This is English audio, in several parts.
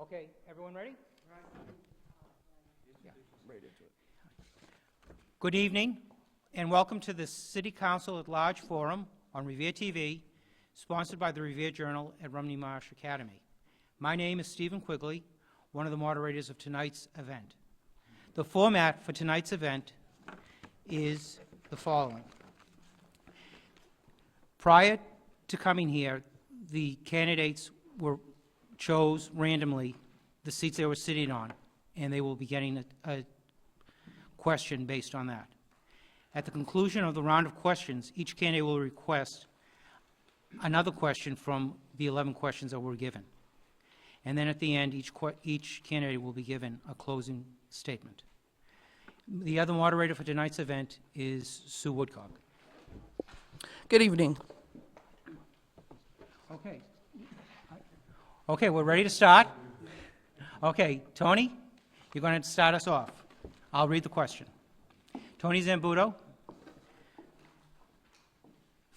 Okay, everyone ready? Yeah, right into it. Good evening, and welcome to the City Council at Large Forum on Revere TV, sponsored by the Revere Journal at Rumney Marsh Academy. My name is Stephen Quigley, one of the moderators of tonight's event. The format for tonight's event is the following. Prior to coming here, the candidates chose randomly the seats they were sitting on, and they will be getting a question based on that. At the conclusion of the round of questions, each candidate will request another question from the 11 questions that were given. And then at the end, each candidate will be given a closing statement. The other moderator for tonight's event is Sue Woodcock. Good evening. Okay. Okay, we're ready to start. Okay, Tony, you're going to start us off. I'll read the question. Tony Zambuto.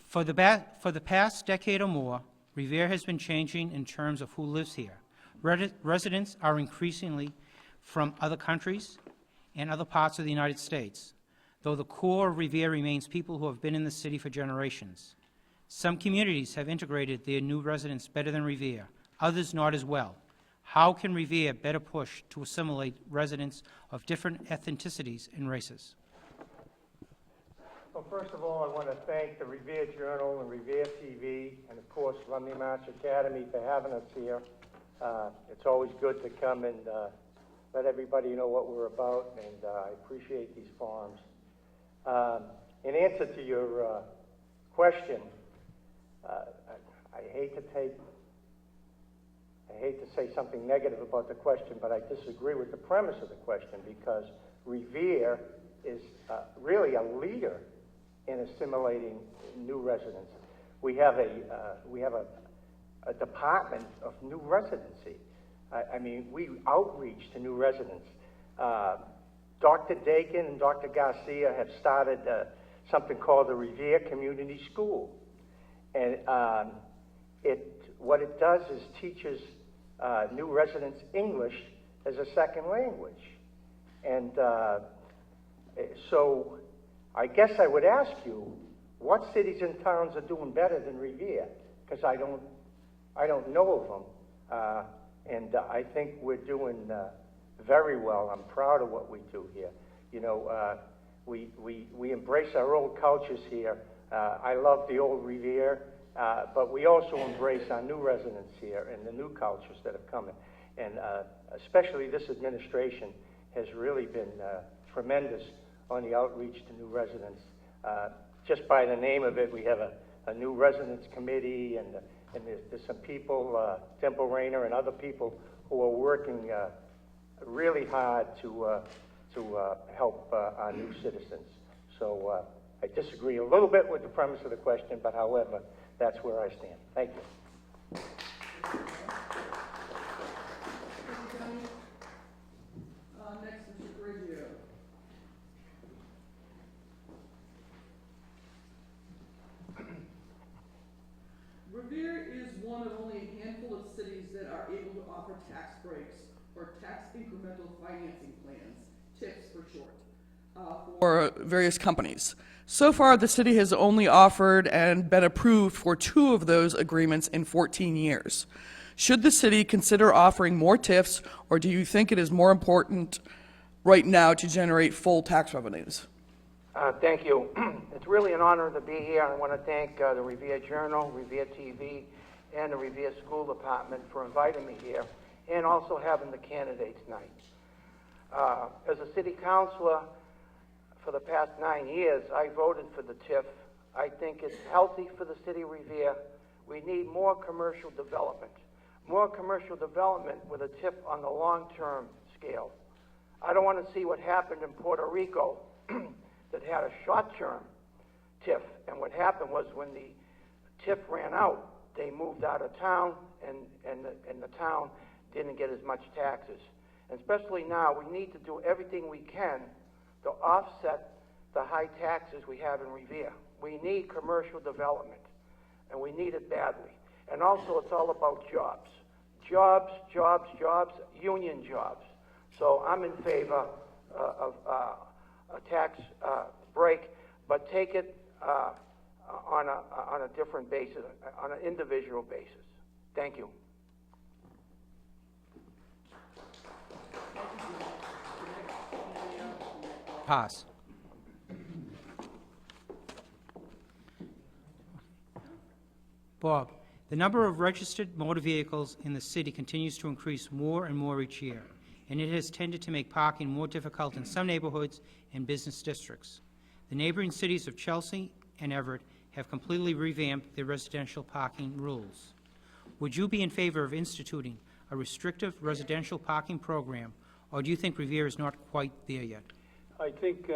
For the past decade or more, Revere has been changing in terms of who lives here. Residents are increasingly from other countries and other parts of the United States, though the core of Revere remains people who have been in the city for generations. Some communities have integrated their new residents better than Revere, others not as well. How can Revere better push to assimilate residents of different ethnicities and races? Well, first of all, I want to thank the Revere Journal and Revere TV, and of course, Rumney Marsh Academy for having us here. It's always good to come and let everybody know what we're about, and I appreciate these forums. In answer to your question, I hate to say something negative about the question, but I disagree with the premise of the question, because Revere is really a leader in assimilating new residents. We have a department of new residency. I mean, we outreach to new residents. Dr. Dakin and Dr. Garcia have started something called the Revere Community School. And what it does is teaches new residents English as a second language. And so I guess I would ask you, what cities and towns are doing better than Revere? Because I don't know of them. And I think we're doing very well. I'm proud of what we do here. You know, we embrace our old cultures here. I love the old Revere, but we also embrace our new residents here and the new cultures that have come in. And especially this administration has really been tremendous on the outreach to new residents. Just by the name of it, we have a new residents committee, and there's some people, Temple Rayner and other people, who are working really hard to help our new citizens. So I disagree a little bit with the premise of the question, but however, that's where I stand. Thank you. Next, Mr. Grigio. Revere is one of only a handful of cities that are able to offer tax breaks or tax incremental financing plans, TIPs for short, for various companies. So far, the city has only offered and been approved for 2 of those agreements in 14 years. Should the city consider offering more TIFs, or do you think it is more important right now to generate full tax revenues? Thank you. It's really an honor to be here. I want to thank the Revere Journal, Revere TV, and the Revere School Department for inviting me here, and also having the candidates night. As a city councilor for the past 9 years, I voted for the TIF. I think it's healthy for the city of Revere. We need more commercial development. More commercial development with a TIF on the long-term scale. I don't want to see what happened in Puerto Rico that had a short-term TIF, and what happened was when the TIF ran out, they moved out of town, and the town didn't get as much taxes. And especially now, we need to do everything we can to offset the high taxes we have in Revere. We need commercial development, and we need it badly. And also, it's all about jobs. jobs, jobs, jobs, union jobs. So I'm in favor of a tax break, but take it on a different basis, on an individual basis. Thank you. Pass. Bob, the number of registered motor vehicles in the city continues to increase more and more each year, and it has tended to make parking more difficult in some neighborhoods and business districts. The neighboring cities of Chelsea and Everett have completely revamped their residential parking rules. Would you be in favor of instituting a restrictive residential parking program, or do you think Revere is not quite there yet? I think,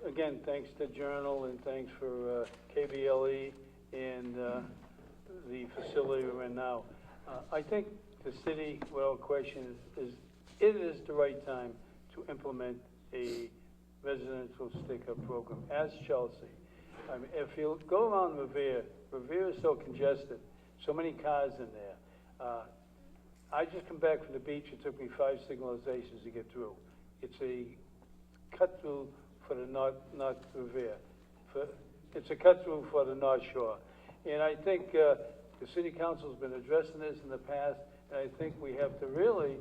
again, thanks to Journal and thanks for KBLE and the facility we're in now. I think the city, without question, is it is the right time to implement a residential sticker program as Chelsea. I mean, if you go around Revere, Revere is so congested, so many cars in there. I just come back from the beach. It took me 5 signalizations to get through. It's a cut through for the North Revere. It's a cut through for the North Shore. And I think the City Council's been addressing this in the past, and I think we have to really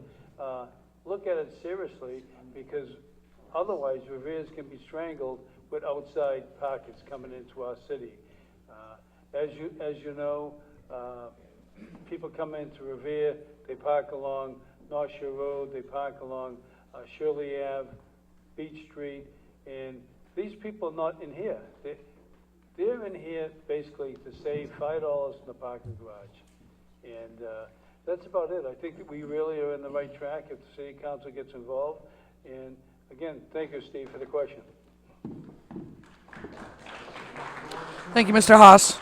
look at it seriously, because otherwise Revere's can be strangled with outside pockets coming into our city. As you know, people come into Revere, they park along North Shore Road, they park along Shirley Ave, Beach Street, and these people are not in here. They're in here basically to save $5 in the parking garage. And that's about it. I think that we really are in the right track if the City Council gets involved. And again, thank you, Steve, for the question. Thank you, Mr. Haas.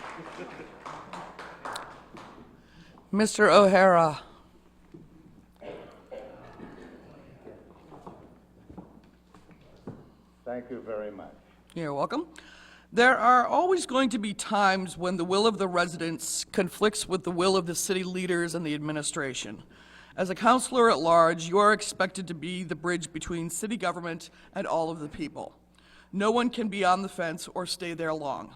Mr. O'Hara. Thank you very much. You're welcome. There are always going to be times when the will of the residents conflicts with the will of the city leaders and the administration. As a councillor at large, you are expected to be the bridge between city government and all of the people. No one can be on the fence or stay there long.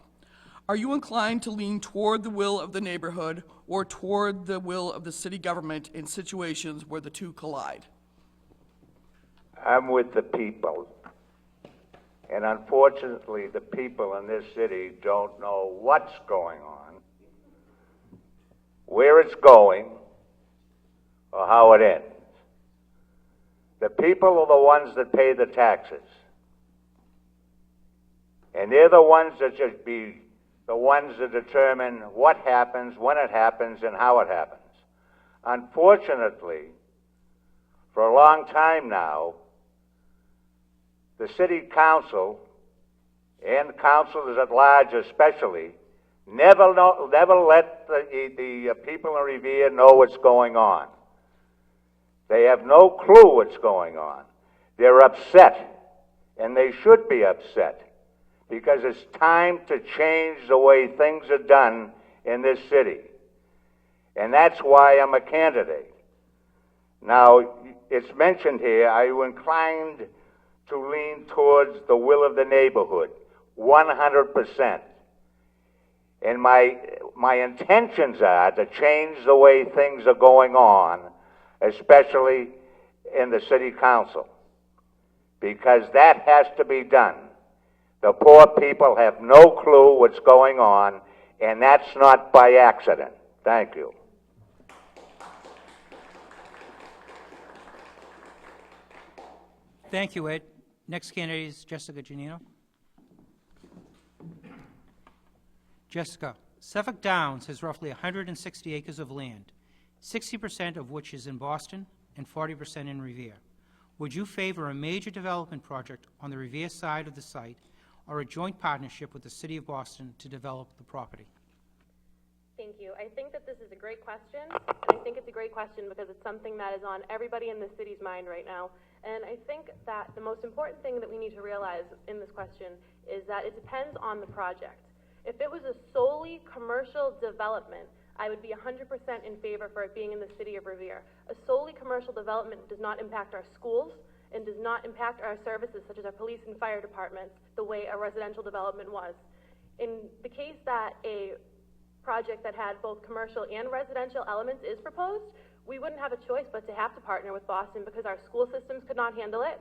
Are you inclined to lean toward the will of the neighborhood or toward the will of the city government in situations where the two collide? I'm with the people. And unfortunately, the people in this city don't know what's going on, where it's going, or how it ends. The people are the ones that pay the taxes. And they're the ones that should be the ones that determine what happens, when it happens, and how it happens. Unfortunately, for a long time now, the city council, and councilors at large especially, never let the people in Revere know what's going on. They have no clue what's going on. They're upset, and they should be upset, because it's time to change the way things are done in this city. And that's why I'm a candidate. Now, it's mentioned here, are you inclined to lean towards the will of the neighborhood? 100%. And my intentions are to change the way things are going on, especially in the city council, because that has to be done. The poor people have no clue what's going on, and that's not by accident. Thank you. Thank you, Ed. Next candidate is Jessica Giannino. Jessica, Suffolk Downs has roughly 160 acres of land, 60% of which is in Boston and 40% in Revere. Would you favor a major development project on the Revere side of the site, or a joint partnership with the City of Boston to develop the property? Thank you. I think that this is a great question, and I think it's a great question because it's something that is on everybody in the city's mind right now. And I think that the most important thing that we need to realize in this question is that it depends on the project. If it was a solely commercial development, I would be 100% in favor for it being in the city of Revere. A solely commercial development does not impact our schools and does not impact our services such as our police and fire departments the way a residential development was. In the case that a project that had both commercial and residential elements is proposed, we wouldn't have a choice but to have to partner with Boston because our school systems could not handle it,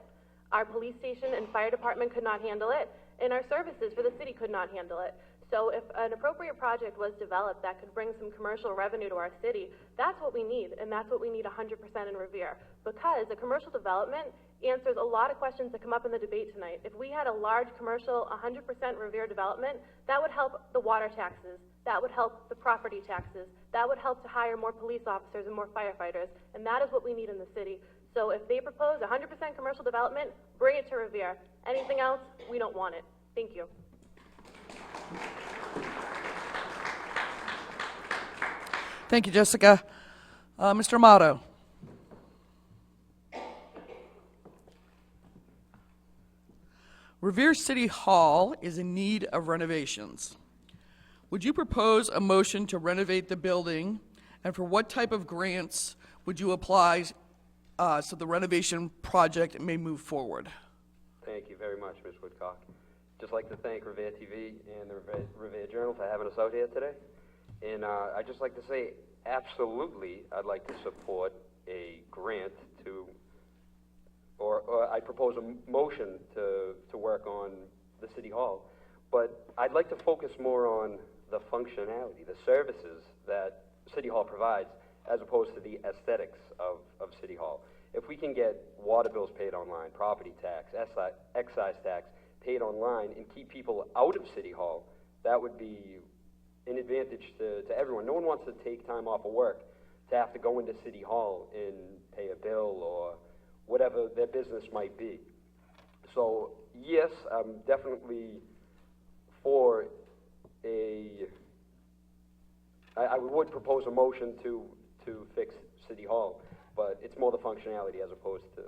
our police station and fire department could not handle it, and our services for the city could not handle it. So if an appropriate project was developed that could bring some commercial revenue to our city, that's what we need, and that's what we need 100% in Revere. Because a commercial development answers a lot of questions that come up in the debate tonight. If we had a large commercial 100% Revere development, that would help the water taxes, that would help the property taxes, that would help to hire more police officers and more firefighters, and that is what we need in the city. So if they propose 100% commercial development, bring it to Revere. Anything else, we don't want it. Thank you. Thank you, Jessica. Mr. Amato. Revere City Hall is in need of renovations. Would you propose a motion to renovate the building, and for what type of grants would you apply so the renovation project may move forward? Thank you very much, Ms. Woodcock. Just like to thank Revere TV and the Revere Journal for having us out here today. And I'd just like to say, absolutely, I'd like to support a grant to, or I propose a motion to work on the City Hall. But I'd like to focus more on the functionality, the services that City Hall provides, as opposed to the aesthetics of City Hall. If we can get water bills paid online, property tax, excise tax paid online, and keep people out of City Hall, that would be an advantage to everyone. No one wants to take time off of work to have to go into City Hall and pay a bill or whatever their business might be. So yes, I'm definitely for I would propose a motion to fix City Hall, but it's more the functionality as opposed to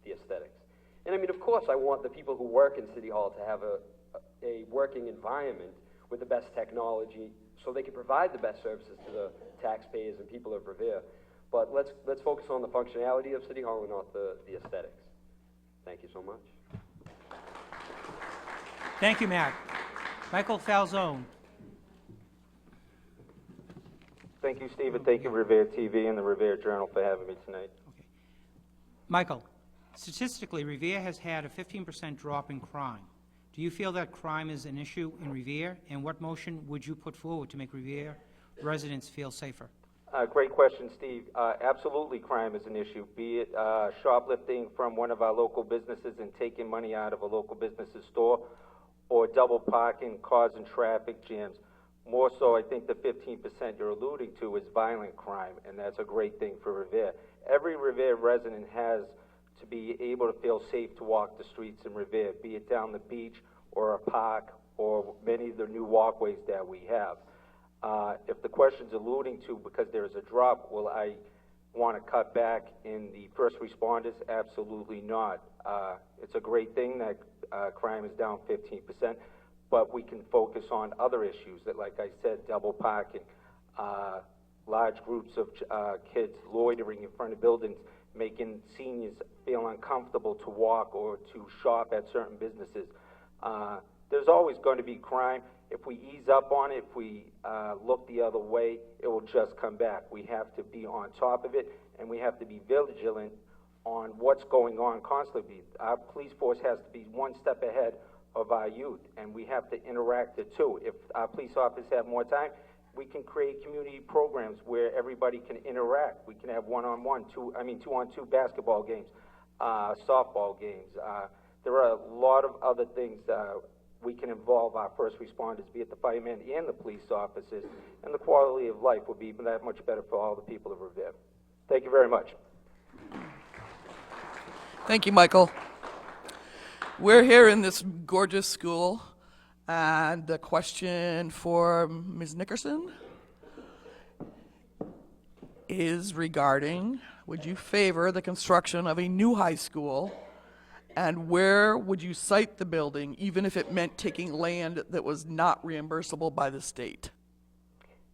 the aesthetics. And I mean, of course, I want the people who work in City Hall to have a working environment with the best technology so they can provide the best services to the taxpayers and people of Revere. But let's focus on the functionality of City Hall and not the aesthetics. Thank you so much. Thank you, Matt. Michael Falzone. Thank you, Steve, and thank you, Revere TV and the Revere Journal, for having me tonight. Okay. Michael, statistically, Revere has had a 15% drop in crime. Do you feel that crime is an issue in Revere, and what motion would you put forward to make Revere residents feel safer? Great question, Steve. Absolutely, crime is an issue, be it shoplifting from one of our local businesses and taking money out of a local business's store, or double parking, causing traffic jams. More so, I think the 15% you're alluding to is violent crime, and that's a great thing for Revere. Every Revere resident has to be able to feel safe to walk the streets in Revere, be it down the beach or a park or many of the new walkways that we have. If the question's alluding to because there is a drop, will I want to cut back in the first responders? Absolutely not. It's a great thing that crime is down 15%, but we can focus on other issues that, like I said, double parking, large groups of kids loitering in front of buildings, making seniors feel uncomfortable to walk or to shop at certain businesses. There's always going to be crime. If we ease up on it, if we look the other way, it will just come back. We have to be on top of it, and we have to be vigilant on what's going on constantly. Our police force has to be one step ahead of our youth, and we have to interact the two. If our police officers have more time, we can create community programs where everybody can interact. We can have one-on-one, two-on-two basketball games, softball games. There are a lot of other things we can involve our first responders, be it the firemen and the police officers, and the quality of life would be that much better for all the people of Revere. Thank you very much. Thank you, Michael. We're here in this gorgeous school, and the question for Ms. Nickerson is regarding, would you favor the construction of a new high school, and where would you site the building, even if it meant taking land that was not reimbursable by the state?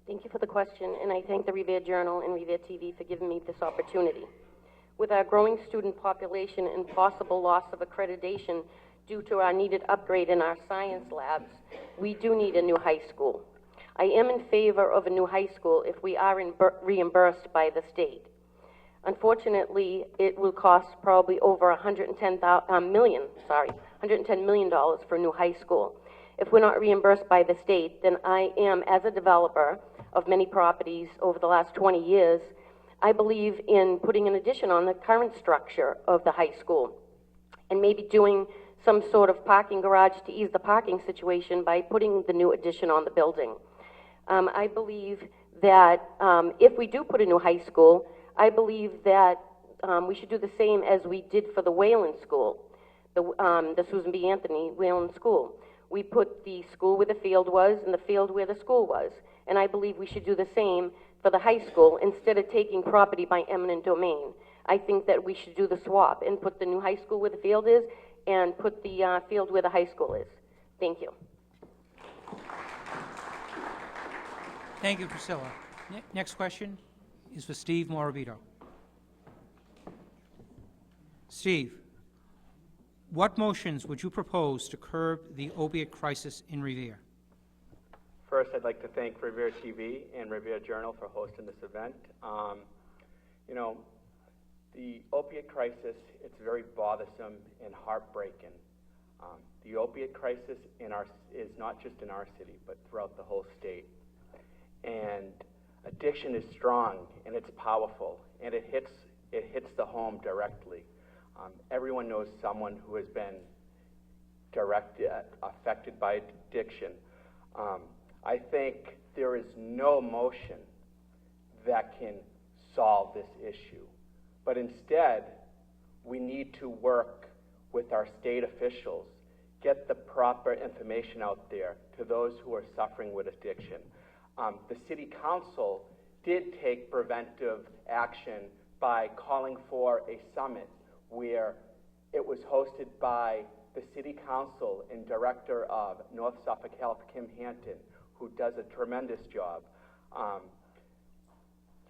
Thank you for the question, and I thank the Revere Journal and Revere TV for giving me this opportunity. With our growing student population and possible loss of accreditation due to our needed upgrade in our science labs, we do need a new high school. I am in favor of a new high school if we are reimbursed by the state. Unfortunately, it will cost probably over $110 million for a new high school. If we're not reimbursed by the state, then I am, as a developer of many properties over the last 20 years, I believe in putting an addition on the current structure of the high school and maybe doing some sort of parking garage to ease the parking situation by putting the new addition on the building. I believe that if we do put a new high school, I believe that we should do the same as we did for the Wayland School, the Susan B. Anthony Wayland School. We put the school where the field was and the field where the school was. And I believe we should do the same for the high school instead of taking property by eminent domain. I think that we should do the swap and put the new high school where the field is and put the field where the high school is. Thank you. Thank you, Priscilla. Next question is for Steve Morabito. Steve, what motions would you propose to curb the opiate crisis in Revere? First, I'd like to thank Revere TV and Revere Journal for hosting this event. You know, the opiate crisis, it's very bothersome and heartbreaking. The opiate crisis is not just in our city, but throughout the whole state. And addiction is strong and it's powerful, and it hits the home directly. Everyone knows someone who has been affected by addiction. I think there is no motion that can solve this issue, but instead we need to work with our state officials, get the proper information out there to those who are suffering with addiction. The City Council did take preventive action by calling for a summit where it was hosted by the City Council and Director of North Suffolk Health, Kim Hanton, who does a tremendous job.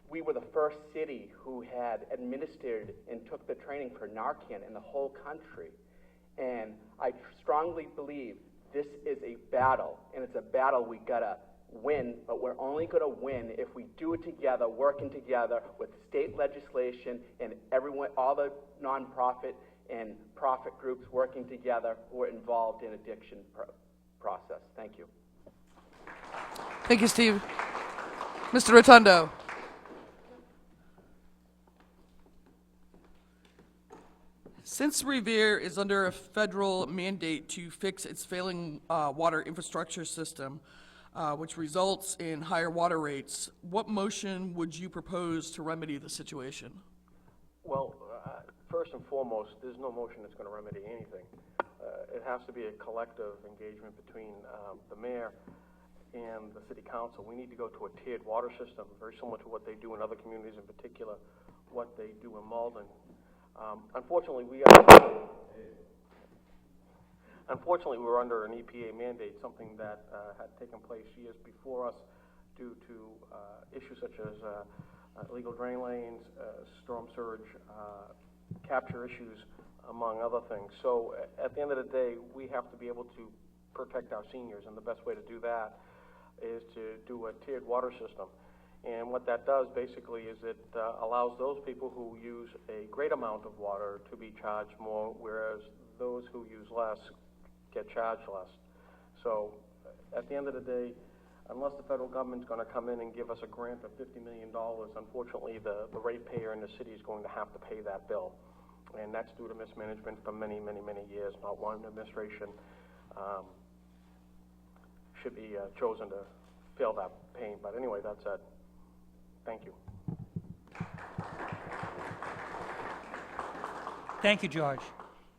We were the first city who had administered and took the training for Narcan in the whole country. And I strongly believe this is a battle, and it's a battle we gotta win, but we're only gonna win if we do it together, working together with state legislation and everyone, all the nonprofit and profit groups working together who are involved in addiction process. Thank you. Thank you, Steve. Mr. Rotundo. Since Revere is under a federal mandate to fix its failing water infrastructure system, which results in higher water rates, what motion would you propose to remedy the situation? Well, first and foremost, there's no motion that's going to remedy anything. It has to be a collective engagement between the mayor and the city council. We need to go to a tiered water system, very similar to what they do in other communities, in particular what they do in Malden. Unfortunately, we're under an EPA mandate, something that had taken place years before us due to issues such as illegal drain lanes, storm surge, capture issues, among other things. So at the end of the day, we have to be able to protect our seniors, and the best way to do that is to do a tiered water system. And what that does basically is it allows those people who use a great amount of water to be charged more, whereas those who use less get charged less. So at the end of the day, unless the federal government's going to come in and give us a grant of $50 million, unfortunately the ratepayer in the city is going to have to pay that bill. And that's due to mismanagement for many, many, many years. Not one administration should be chosen to feel that pain. But anyway, that's it. Thank you. Thank you, George.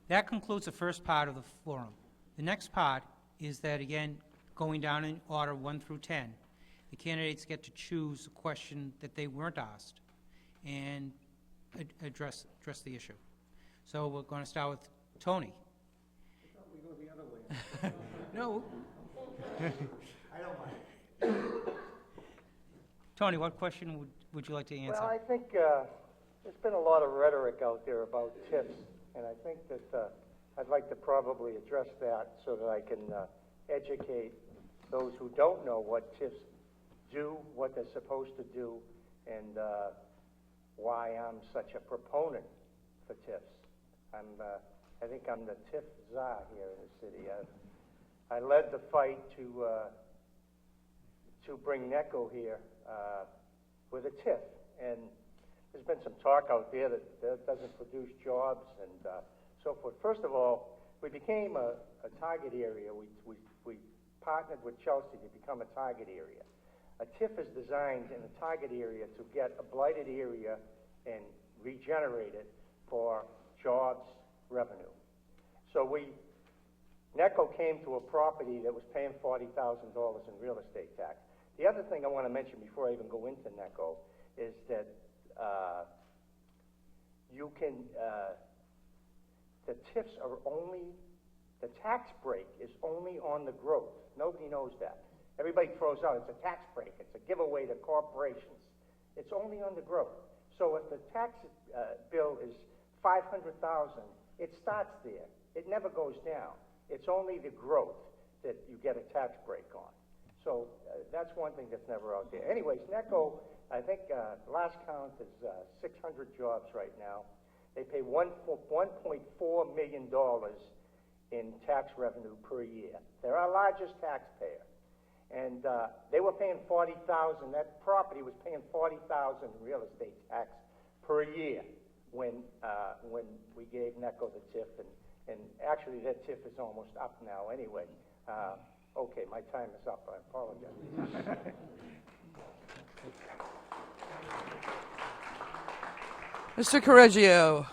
That concludes the first part of the forum. The next part is that, again, going down in order 1 through 10, the candidates get to choose a question that they weren't asked and address the issue. So we're going to start with Tony. I thought we go the other way. No. I don't mind. Tony, what question would you like to answer? Well, I think there's been a lot of rhetoric out there about TIFs, and I think that I'd like to probably address that so that I can educate those who don't know what TIFs do, what they're supposed to do, and why I'm such a proponent for TIFs. I think I'm the TIF czar here in the city. I led the fight to bring NECO here with a TIF, and there's been some talk out there that doesn't produce jobs and so forth. First of all, we became a target area. We partnered with Chelsea to become a target area. A TIF is designed in a target area to get a blighted area and regenerate it for jobs, revenue. So NECO came to a property that was paying $40,000 in real estate tax. The other thing I want to mention before I even go into NECO is that the TIFs are only, the tax break is only on the growth. Nobody knows that. Everybody throws out, it's a tax break, it's a giveaway to corporations. It's only on the growth. So if the tax bill is $500,000, it starts there. It never goes down. It's only the growth that you get a tax break on. So that's one thing that's never out there. Anyways, NECO, I think last count is 600 jobs right now. They pay $1.4 million in tax revenue per year. They're our largest taxpayer. And they were paying $40,000. That property was paying $40,000 in real estate tax per year when we gave NECO the TIF. And actually, that TIF is almost up now anyway. Okay, my time is up. I apologize. Mr. Correggio.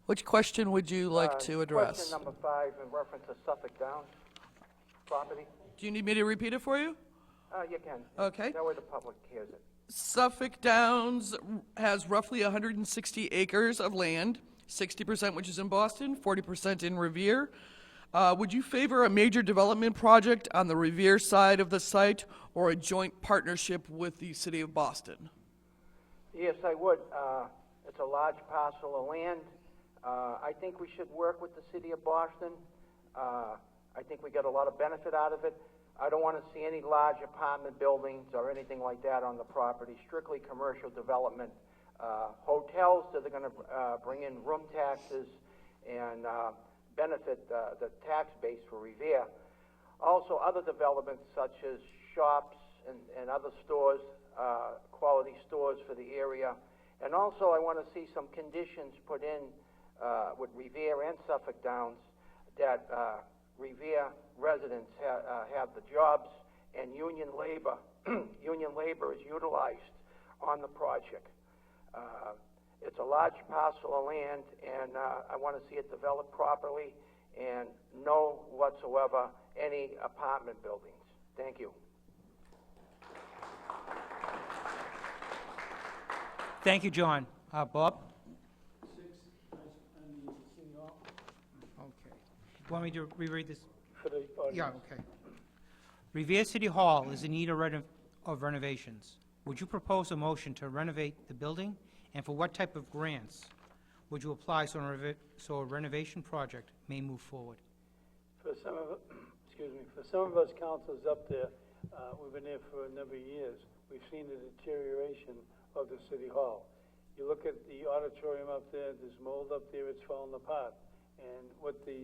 Which question would you like to address? Question number 5 in reference to Suffolk Downs property. Do you need me to repeat it for you? You can. Okay. That way the public hears it. Suffolk Downs has roughly 160 acres of land, 60% which is in Boston, 40% in Revere. Would you favor a major development project on the Revere side of the site or a joint partnership with the city of Boston? Yes, I would. It's a large parcel of land. I think we should work with the city of Boston. I think we get a lot of benefit out of it. I don't want to see any large apartment buildings or anything like that on the property, strictly commercial development. Hotels that are going to bring in room taxes and benefit the tax base for Revere. Also, other developments such as shops and other stores, quality stores for the area. And also, I want to see some conditions put in with Revere and Suffolk Downs that Revere residents have the jobs and union labor. Union labor is utilized on the project. It's a large parcel of land, and I want to see it developed properly and no whatsoever any apartment buildings. Thank you. Thank you, John. Bob? 6, and the City Hall Okay. Want me to reread this? for the audience. Yeah, okay. Revere City Hall is in need of renovations. Would you propose a motion to renovate the building, and for what type of grants would you apply so a renovation project may move forward? For some of, for some of us councilors up there, we've been there for a number of years. We've seen the deterioration of the City Hall. You look at the auditorium up there, there's mold up there, it's falling apart. And what the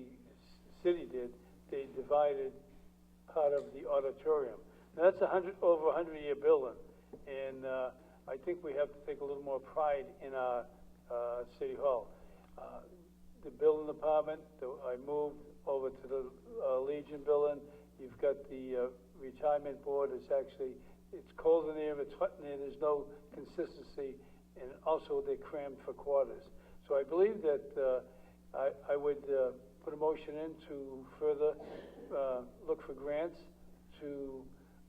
city did, they divided part of the auditorium. Now that's over a 100-year building, and I think we have to take a little more pride in our City Hall. The building department, I moved over to the Legion building. You've got the retirement board. It's cold in there, it's hot in there, there's no consistency, and also they're crammed for quarters. So I believe that I would put a motion in to further look for grants to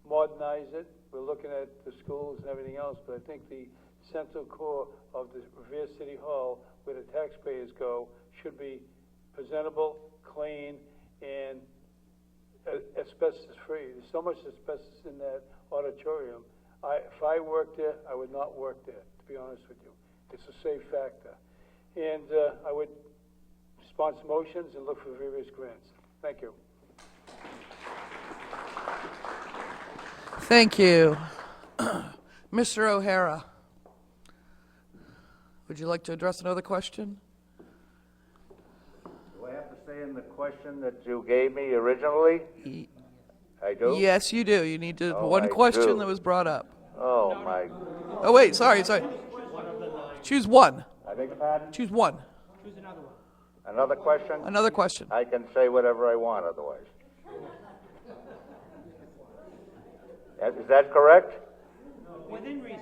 modernize it. We're looking at the schools and everything else, but I think the central core of the Revere City Hall, where the taxpayers go, should be presentable, clean, and asbestos-free. There's so much asbestos in that auditorium. If I worked there, I would not work there, to be honest with you. It's a safe factor. And I would sponsor motions and look for various grants. Thank you. Thank you. Mr. O'Hara, would you like to address another question? Do I have to say in the question that you gave me originally? I do? Yes, you do. You need to, Oh, one I question do. that was brought up. Oh, my, Oh, wait, sorry. Choose one. I beg your pardon? Choose one. Another question? Another question. I can say whatever I want otherwise. Is that correct? Within reason.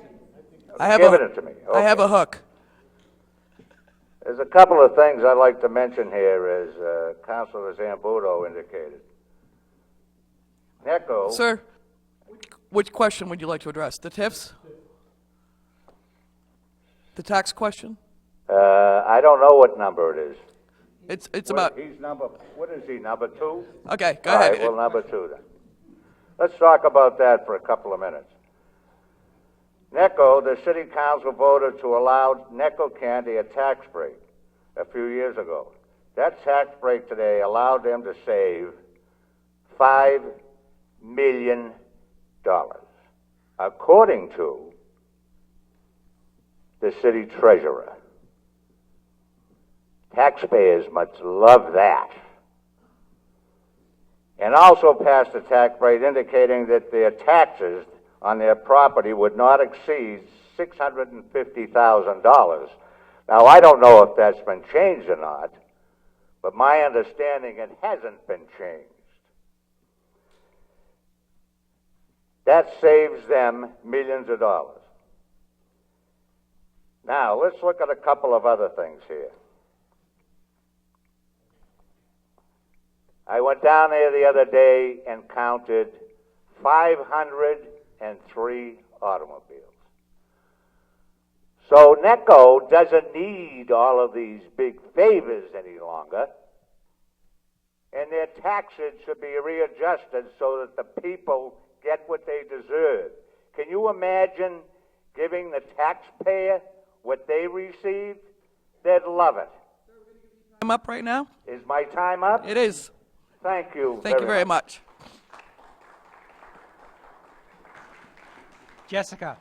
I have Give a, it to me. I have Okay. a hook. There's a couple of things I'd like to mention here, as Councilor Zambudo indicated. NECO. Sir, which question would you like to address? The TIFs? The tax question? I don't know what number it is. It's about, He's number, what is he, number 2? okay, go All ahead. right, well, number 2 then. Let's talk about that for a couple of minutes. NECO, the city council voted to allow NECO Candy a tax break a few years ago. That tax break today allowed them to save $5 million, according to the city treasurer. Taxpayers must love that. And also passed a tax rate indicating that their taxes on their property would not exceed $650,000. Now, I don't know if that's been changed or not, but my understanding, it hasn't been changed. That saves them millions of dollars. Now, let's look at a couple of other things here. I went down there the other day and counted 503 automobiles. So NECO doesn't need all of these big favors any longer, and their taxes should be readjusted so that the people get what they deserve. Can you imagine giving the taxpayer what they received? They'd love it. I'm up right now? Is my time up? It is. Thank you. Thank you very much. Jessica,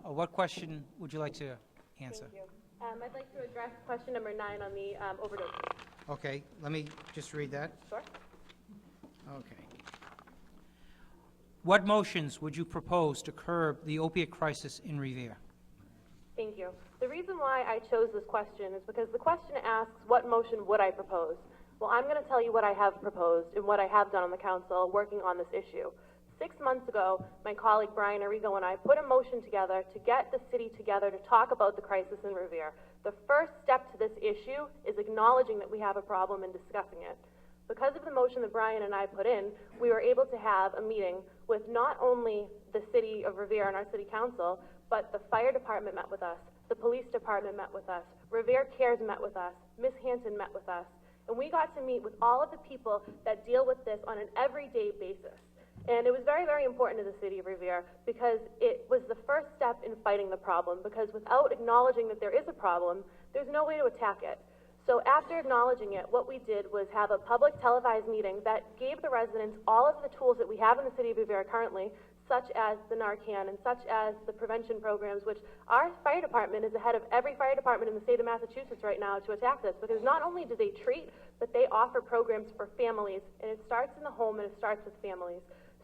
what question would you like to answer? Thank you. I'd like to address question number 9 on the overdose. Okay, let me just read that. Sure. Okay. What motions would you propose to curb the opiate crisis in Revere? Thank you. The reason why I chose this question is because the question asks, what motion would I propose? Well, I'm going to tell you what I have proposed and what I have done on the council working on this issue. 6 months ago, my colleague Brian Arrigo and I put a motion together to get the city together to talk about the crisis in Revere. The first step to this issue is acknowledging that we have a problem and discussing it. Because of the motion that Brian and I put in, we were able to have a meeting with not only the city of Revere and our city council, but the fire department met with us, the police department met with us, Revere Cares met with us, Miss Hanson met with us, and we got to meet with all of the people that deal with this on an everyday basis. And it was very, very important to the city of Revere because it was the first step in fighting the problem, because without acknowledging that there is a problem, there's no way to attack it. So after acknowledging it, what we did was have a public televised meeting that gave the residents all of the tools that we have in the city of Revere currently, such as the Narcan and such as the prevention programs, which our fire department is ahead of every fire department in the state of Massachusetts right now to attack this, because not only do they treat, but they offer programs for families, and it starts in the home and it starts with families.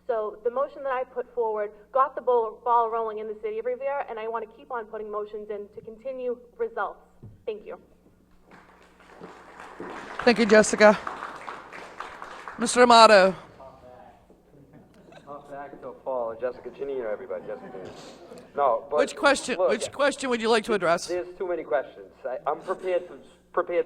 So the motion that I put forward got the ball rolling in the city of Revere, and I want to keep on putting motions in to continue results. Thank you. Thank you, Jessica. Mr. Amato. Off back till fall, Jessica Janino, everybody, Jessica Janino. No, but Which question would you like to address? There's too many questions. I'm prepared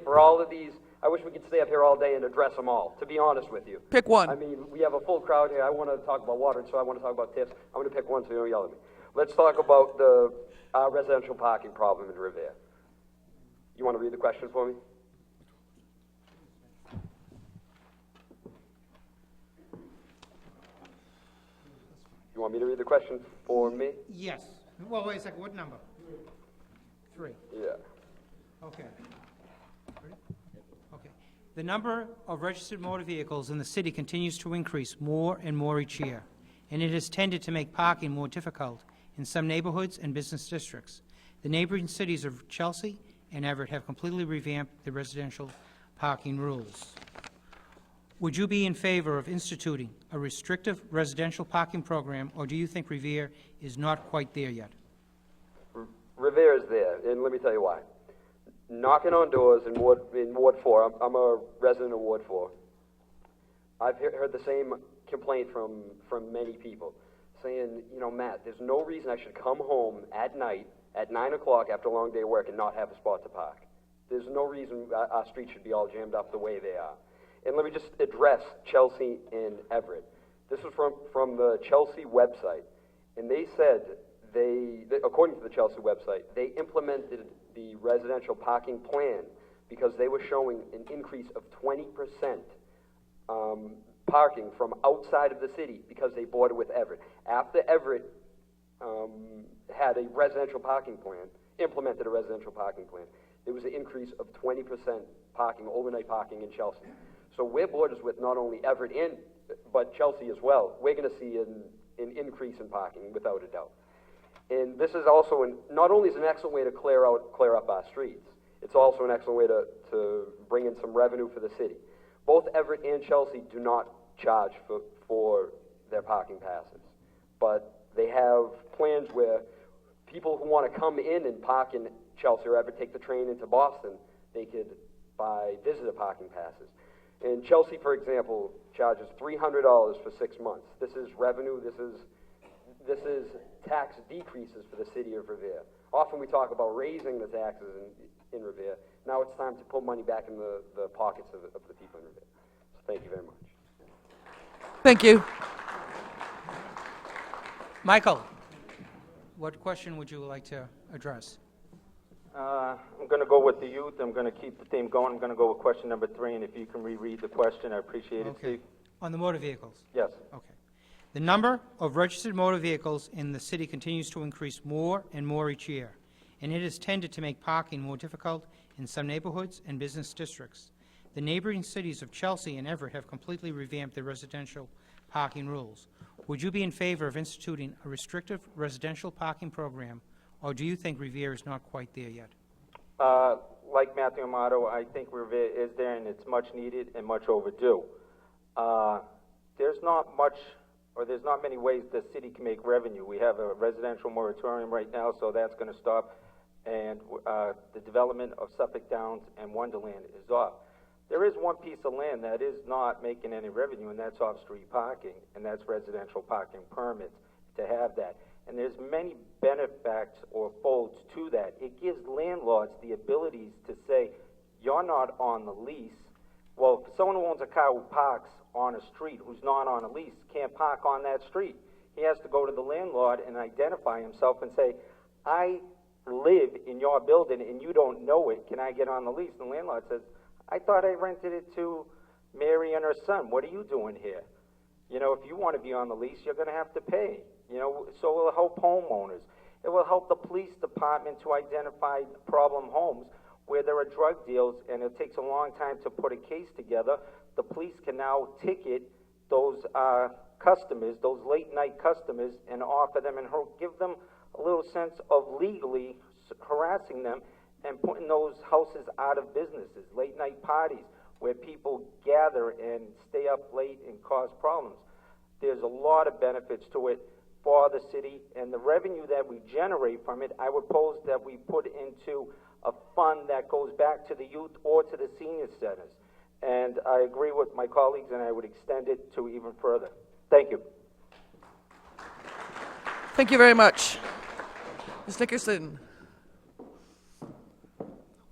for all of these. I wish we could stay up here all day and address them all, to be honest with you. Pick one. I mean, we have a full crowd here. I want to talk about water, so I want to talk about tips. I'm going to pick one so you don't yell at me. Let's talk about the residential parking problem in Revere. You want to read the question for me? You want me to read the question for me? Yes. Well, wait a second, what number? 3. Yeah. Okay. Ready? Okay. The number of registered motor vehicles in the city continues to increase more and more each year, and it has tended to make parking more difficult in some neighborhoods and business districts. The neighboring cities of Chelsea and Everett have completely revamped the residential parking rules. Would you be in favor of instituting a restrictive residential parking program, or do you think Revere is not quite there yet? Revere is there, and let me tell you why. Knocking on doors in Ward 4, I'm a resident of Ward 4. I've heard the same complaint from many people, saying, you know, Matt, there's no reason I should come home at night at 9 o'clock after a long day of work and not have a spot to park. There's no reason our streets should be all jammed up the way they are. And let me just address Chelsea and Everett. This is from the Chelsea website, and they said according to the Chelsea website, they implemented the residential parking plan because they were showing an increase of 20% parking from outside of the city because they border with Everett. After Everett had a residential parking plan, implemented a residential parking plan, there was an increase of 20% parking, overnight parking in Chelsea. So we're borders with not only Everett but Chelsea as well. We're going to see an increase in parking without a doubt. And this is also not only is an excellent way to clear up our streets, it's also an excellent way to bring in some revenue for the city. Both Everett and Chelsea do not charge for their parking passes, but they have plans where people who want to come in and park in Chelsea or Everett, take the train into Boston, they could buy visitor parking passes. And Chelsea, for example, charges $300 for 6 months. This is revenue. This is tax decreases for the city of Revere. Often we talk about raising the taxes in Revere. Now it's time to put money back in the pockets of the people in Revere. So thank you very much. Thank you. Michael, what question would you like to address? I'm going to go with the youth. I'm going to keep the theme going. I'm going to go with question number 3, and if you can reread the question, I appreciate it, Okay. Steve. On the motor vehicles? Yes. Okay. The number of registered motor vehicles in the city continues to increase more and more each year, and it has tended to make parking more difficult in some neighborhoods and business districts. The neighboring cities of Chelsea and Everett have completely revamped their residential parking rules. Would you be in favor of instituting a restrictive residential parking program, or do you think Revere is not quite there yet? Like Matthew Amato, I think Revere is there, and it's much needed and much overdue. There's not many ways the city can make revenue. We have a residential moratorium right now, so that's going to stop, and the development of Suffolk Downs and Wonderland is off. There is one piece of land that is not making any revenue, and that's off-street parking, and that's residential parking permits to have that. And there's many benefits or folds to that. It gives landlords the abilities to say, you're not on the lease. Well, if someone who owns a car who parks on a street who's not on a lease can't park on that street. He has to go to the landlord and identify himself and say, I live in your building and you don't know it. Can I get on the lease? And the landlord says, I thought I rented it to Mary and her son. What are you doing here? You know, if you want to be on the lease, you're going to have to pay. You know, so it will help homeowners. It will help the police department to identify problem homes where there are drug deals and it takes a long time to put a case together. The police can now ticket those customers, those late night customers, and offer them and give them a little sense of legally harassing them and putting those houses out of businesses, late night parties where people gather and stay up late and cause problems. There's a lot of benefits to it for the city, and the revenue that we generate from it, I would pose that we put into a fund that goes back to the youth or to the senior centers. And I agree with my colleagues, and I would extend it to even further. Thank you. Thank you very much. Ms. Nickerson,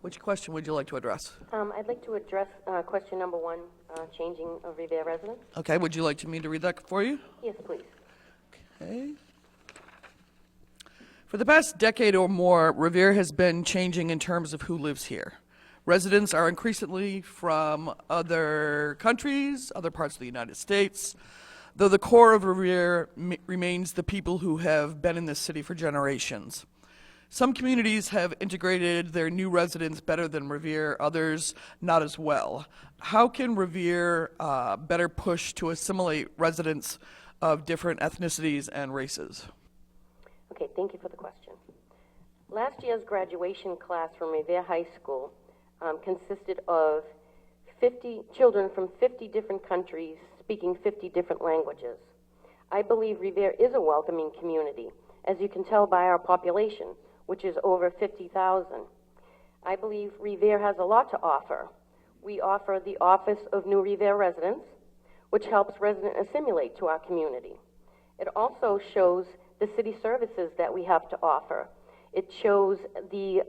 which question would you like to address? I'd like to address question number 1, changing of Revere residents. Okay, would you like me to read that for you? Yes, please. Okay. For the past decade or more, Revere has been changing in terms of who lives here. Residents are increasingly from other countries, other parts of the United States. though the core of Revere remains the people who have been in this city for generations. Some communities have integrated their new residents better than Revere, others not as well. How can Revere better push to assimilate residents of different ethnicities and races? Okay, thank you for the question. Last year's graduation class from Revere High School consisted of 50 children from 50 different countries speaking 50 different languages. I believe Revere is a welcoming community, as you can tell by our population, which is over 50,000. I believe Revere has a lot to offer. We offer the Office of New Revere Residents, which helps residents assimilate to our community. It also shows the city services that we have to offer. It shows the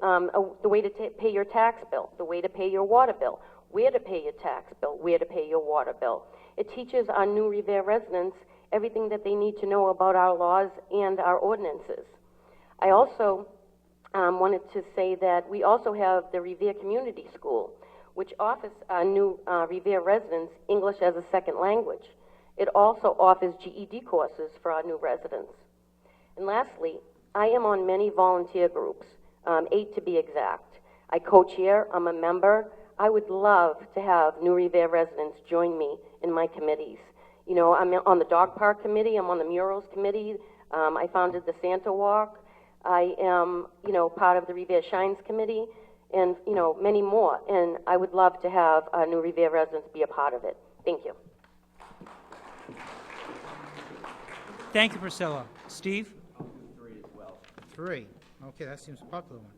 way to pay your tax bill, the way to pay your water bill, where to pay your tax bill, where to pay your water bill. It teaches our New Revere residents everything that they need to know about our laws and our ordinances. I also wanted to say that we also have the Revere Community School, which offers our new Revere residents English as a second language. It also offers GED courses for our new residents. And lastly, I am on many volunteer groups, 8 to be exact. I co-chair, I'm a member. I would love to have New Revere residents join me in my committees. You know, I'm on the dog park committee, I'm on the murals committee, I founded the Santa Walk. I am, you know, part of the Revere Shines Committee, and, you know, many more. And I would love to have New Revere residents be a part of it. Thank you. Thank you, Priscilla. Steve? I'll do 3 as well. 3. Okay, that seems a popular one.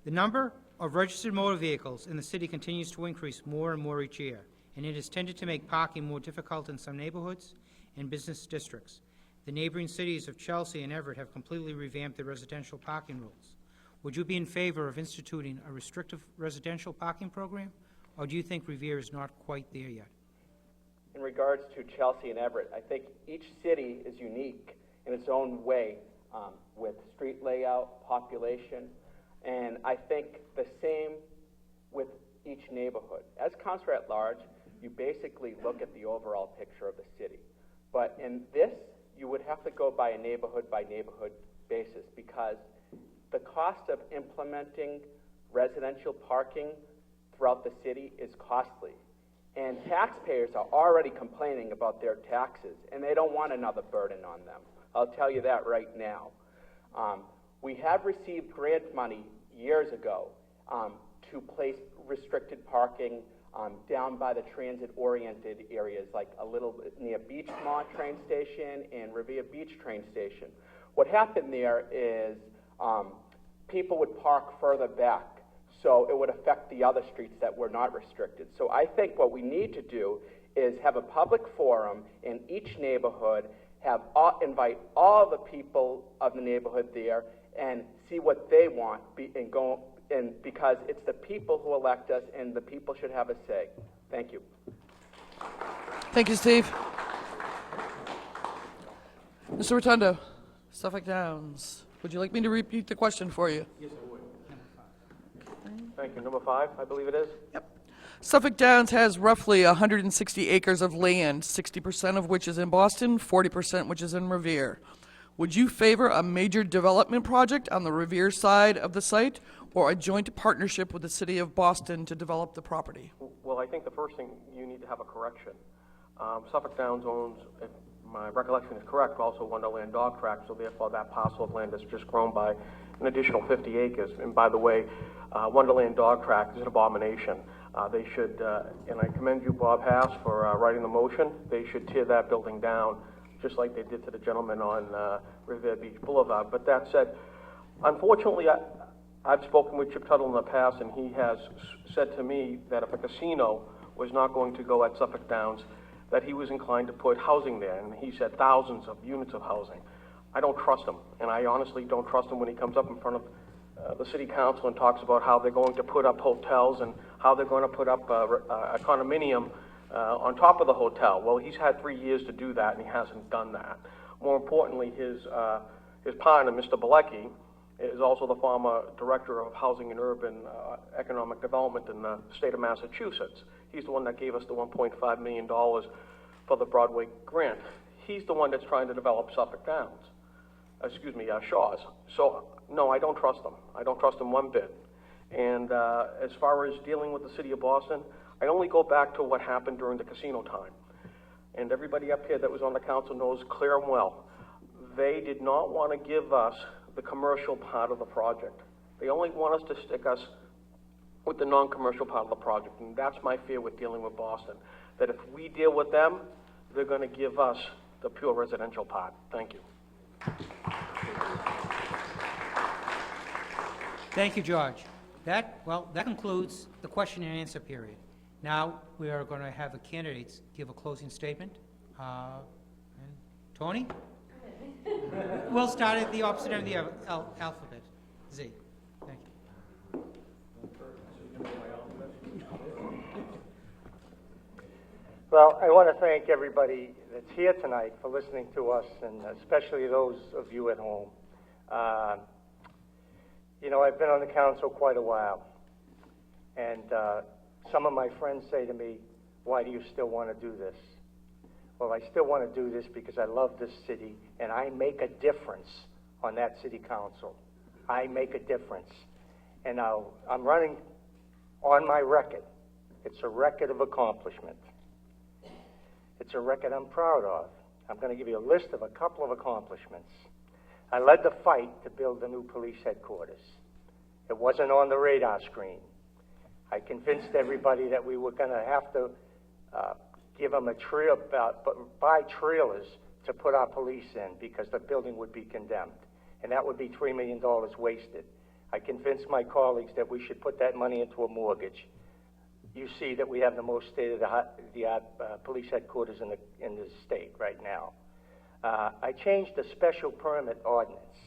The number of registered motor vehicles in the city continues to increase more and more each year, and it has tended to make parking more difficult in some neighborhoods and business districts. The neighboring cities of Chelsea and Everett have completely revamped their residential parking rules. Would you be in favor of instituting a restrictive residential parking program, or do you think Revere is not quite there yet? In regards to Chelsea and Everett, I think each city is unique in its own way with street layout, population, and I think the same with each neighborhood. As Councillor at Large, you basically look at the overall picture of the city. But in this, you would have to go by neighborhood basis because the cost of implementing residential parking throughout the city is costly. And taxpayers are already complaining about their taxes, and they don't want another burden on them. I'll tell you that right now. We have received grant money years ago to place restricted parking down by the transit-oriented areas, like a little bit near Beachmont train station and Revere Beach train station. What happened there is people would park further back, so it would affect the other streets that were not restricted. So I think what we need to do is have a public forum in each neighborhood, invite all the people of the neighborhood there, and see what they want, because it's the people who elect us, and the people should have a say. Thank you. Thank you, Steve. Mr. Rotundo, Suffolk Downs. Would you like me to repeat the question for you? Yes, I would. Thank you. Number 5, I believe it is? Yep. Suffolk Downs has roughly 160 acres of land, 60% of which is in Boston, 40% which is in Revere. Would you favor a major development project on the Revere side of the site, or a joint partnership with the city of Boston to develop the property? Well, I think the first thing, you need to have a correction. Suffolk Downs owns, if my recollection is correct, also Wonderland Dog Track, so therefore that parcel of land has just grown by an additional 50 acres. And by the way, Wonderland Dog Track is an abomination. They should, and I commend you, Bob Hass, for writing the motion. They should tear that building down, just like they did to the gentleman on Revere Beach Boulevard. But that said, unfortunately, I've spoken with Chip Tuttle in the past, and he has said to me that if a casino was not going to go at Suffolk Downs, that he was inclined to put housing there, and he said thousands of units of housing. I don't trust him, and I honestly don't trust him when he comes up in front of the city council and talks about how they're going to put up hotels and how they're going to put up a condominium on top of the hotel. Well, he's had 3 years to do that, and he hasn't done that. More importantly, his partner, Mr. Bilecki, is also the former Director of Housing and Urban Economic Development in the state of Massachusetts. He's the one that gave us the $1.5 million for the Broadway grant. he's the one that's trying to develop Suffolk Downs, Shaw's. So, no, I don't trust him. I don't trust him one bit. And as far as dealing with the city of Boston, I only go back to what happened during the casino time. And everybody up here that was on the council knows clear and well, they did not want to give us the commercial part of the project. They only want us to stick us with the non-commercial part of the project. And that's my fear with dealing with Boston, that if we deal with them, they're going to give us the pure residential part. Thank you. Thank you, George. That concludes the question and answer period. Now, we are going to have the candidates give a closing statement. And Tony? We'll start at the opposite end of the alphabet, Z. Thank you. Well, I want to thank everybody that's here tonight for listening to us, and especially those of you at home. You know, I've been on the council quite a while, and some of my friends say to me, why do you still want to do this? Well, I still want to do this because I love this city, and I make a difference on that city council. I make a difference. And now I'm running on my record. It's a record of accomplishment. It's a record I'm proud of. I'm going to give you a list of a couple of accomplishments. I led the fight to build the new police headquarters. It wasn't on the radar screen. I convinced everybody that we were going to have to give them buy trailers to put our police in because the building would be condemned. And that would be $3 million wasted. I convinced my colleagues that we should put that money into a mortgage. You see that we have the most state-of-the-art police headquarters in the state right now. I changed the special permit ordinance.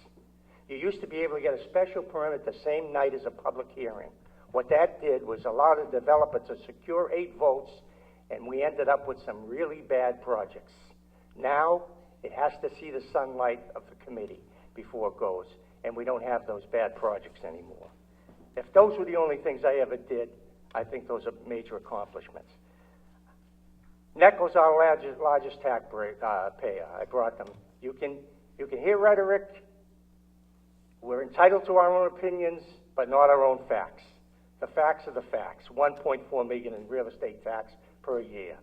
You used to be able to get a special permit the same night as a public hearing. What that did was allow the developer to secure 8 votes, and we ended up with some really bad projects. Now, it has to see the sunlight of the committee before it goes, and we don't have those bad projects anymore. If those were the only things I ever did, I think those are major accomplishments. NECO's our largest tax payer. I brought them. You can hear rhetoric. We're entitled to our own opinions, but not our own facts. The facts are the facts. 1.4 million in real estate tax per year.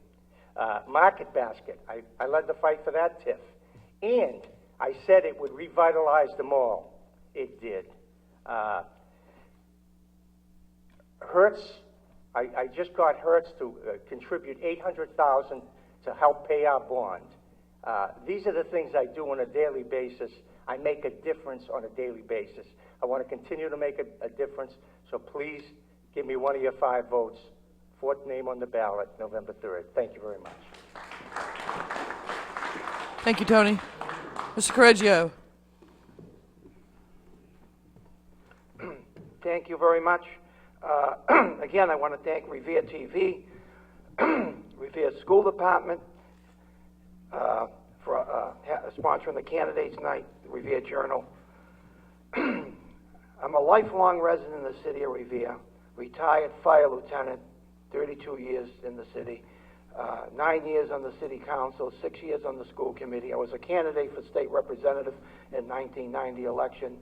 Market basket. I led the fight for that TIF. And I said it would revitalize the mall. It did. Hertz. I just got Hertz to contribute $800,000 to help pay our bond. These are the things I do on a daily basis. I make a difference on a daily basis. I want to continue to make a difference, so please give me one of your 5 votes. 4th name on the ballot, November 3rd. Thank you very much. Thank you, Tony. Mr. Correggio. Thank you very much. Again, I want to thank Revere TV, Revere School Department, for sponsoring the Candidates Night, the Revere Journal. I'm a lifelong resident of the city of Revere, retired fire lieutenant, 32 years in the city, 9 years on the city council, 6 years on the school committee. I was a candidate for state representative in 1990 election.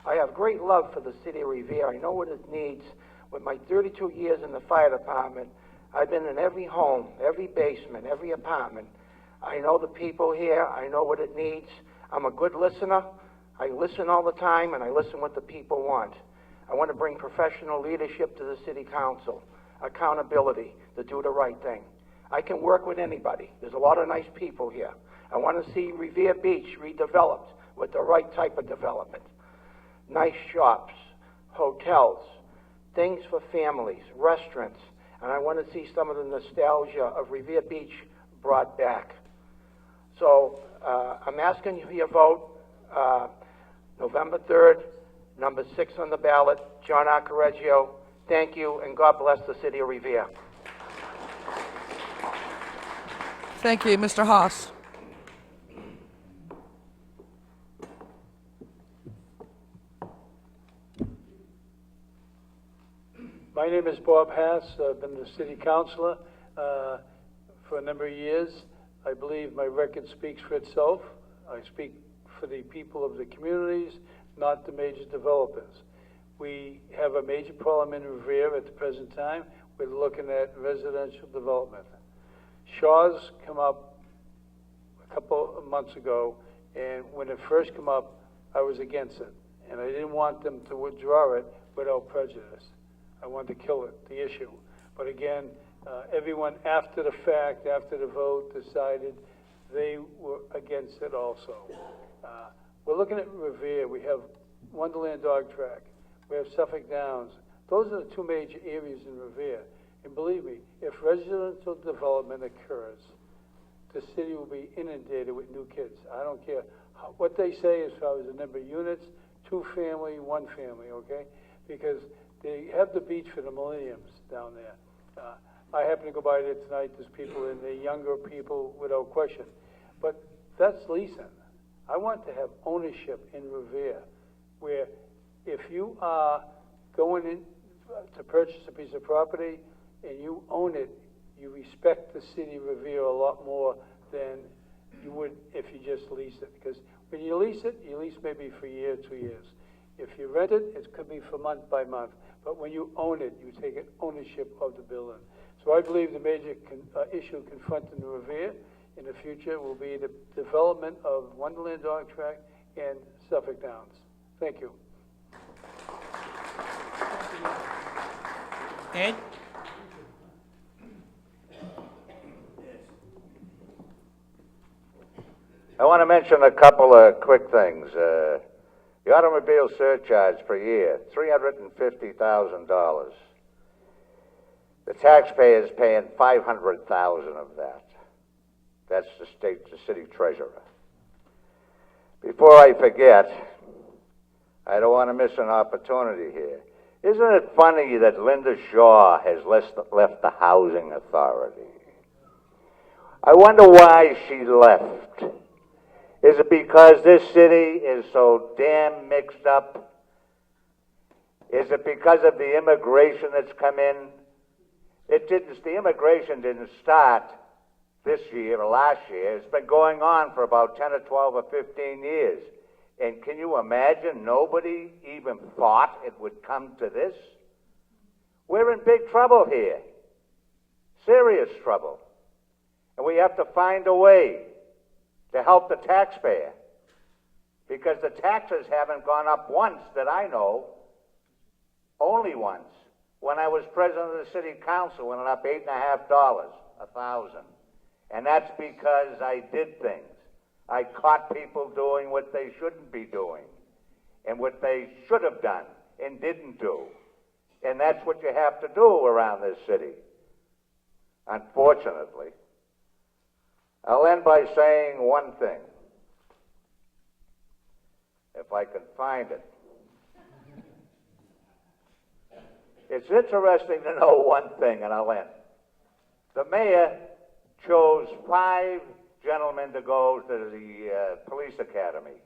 I have great love for the city of Revere. I know what it needs. With my 32 years in the fire department, I've been in every home, every basement, every apartment. I know the people here. I know what it needs. I'm a good listener. I listen all the time, and I listen what the people want. I want to bring professional leadership to the city council, accountability, to do the right thing. I can work with anybody. There's a lot of nice people here. I want to see Revere Beach redeveloped with the right type of development. Nice shops, hotels, things for families, restaurants, and I want to see some of the nostalgia of Revere Beach brought back. So I'm asking you for your vote, November 3rd, number 6 on the ballot, John R. Correggio. Thank you, and God bless the city of Revere. Thank you, Mr. Haas. My name is Bob Hass. I've been the city councilor for a number of years. I believe my record speaks for itself. I speak for the people of the communities, not the major developers. We have a major problem in Revere at the present time. We're looking at residential development. Shaw's come up a couple of months ago, and when it first came up, I was against it. And I didn't want them to withdraw it without prejudice. I wanted to kill it, the issue. But again, everyone after the fact, after the vote, decided they were against it also. We're looking at Revere. We have Wonderland Dog Track. We have Suffolk Downs. Those are the two major areas in Revere. And believe me, if residential development occurs, the city will be inundated with new kids. I don't care what they say as far as the number of units, 2 family, 1 family, okay? Because they have the beach for the millenniums down there. I happen to go by there tonight. There's people and the younger people without question. But that's leasing. I want to have ownership in Revere, where if you are going in to purchase a piece of property and you own it, you respect the city of Revere a lot more than you would if you just lease it. Because when you lease it, you lease maybe for a year, 2 years. If you rent it, it could be for month by month. But when you own it, you take ownership of the building. So I believe the major issue confronting Revere in the future will be the development of Wonderland Dog Track and Suffolk Downs. Thank you. Ed? I want to mention a couple of quick things. The automobile surcharge per year, $350,000. The taxpayer is paying $500,000 of that. That's the city treasurer. Before I forget, I don't want to miss an opportunity here. Isn't it funny that Linda Shaw has left the Housing Authority? I wonder why she left. Is it because this city is so damn mixed up? Is it because of the immigration that's come in? The immigration didn't start this year or last year. It's been going on for about 10 or 12 or 15 years. And can you imagine nobody even thought it would come to this? We're in big trouble here. Serious trouble. And we have to find a way to help the taxpayer. Because the taxes haven't gone up once that I know, only once. When I was president of the city council, went up $8.50 a thousand. And that's because I did things. I caught people doing what they shouldn't be doing and what they should have done and didn't do. And that's what you have to do around this city, unfortunately. I'll end by saying one thing, if I can find it. It's interesting to know one thing, and I'll end. The mayor chose 5 gentlemen to go to the police academy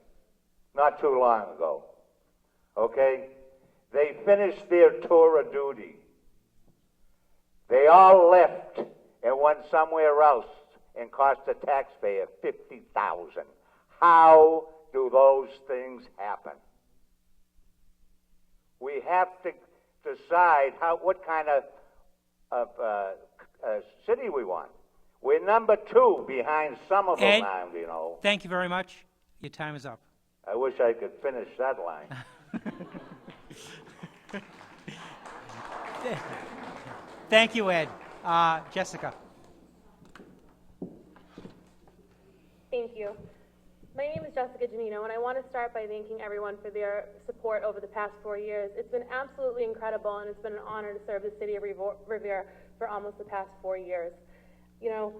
not too long ago. Okay? They finished their tour of duty. They all left and went somewhere else and cost the taxpayer $50,000. How do those things happen? We have to decide what kind of city we want. We're number 2 behind some of them now, you know. Thank you very much. Your time is up. I wish I could finish that line. Thank you, Ed. Jessica. Thank you. My name is Jessica Janino, and I want to start by thanking everyone for their support over the past 4 years. It's been absolutely incredible, and it's been an honor to serve the city of Revere for almost the past 4 years. You know,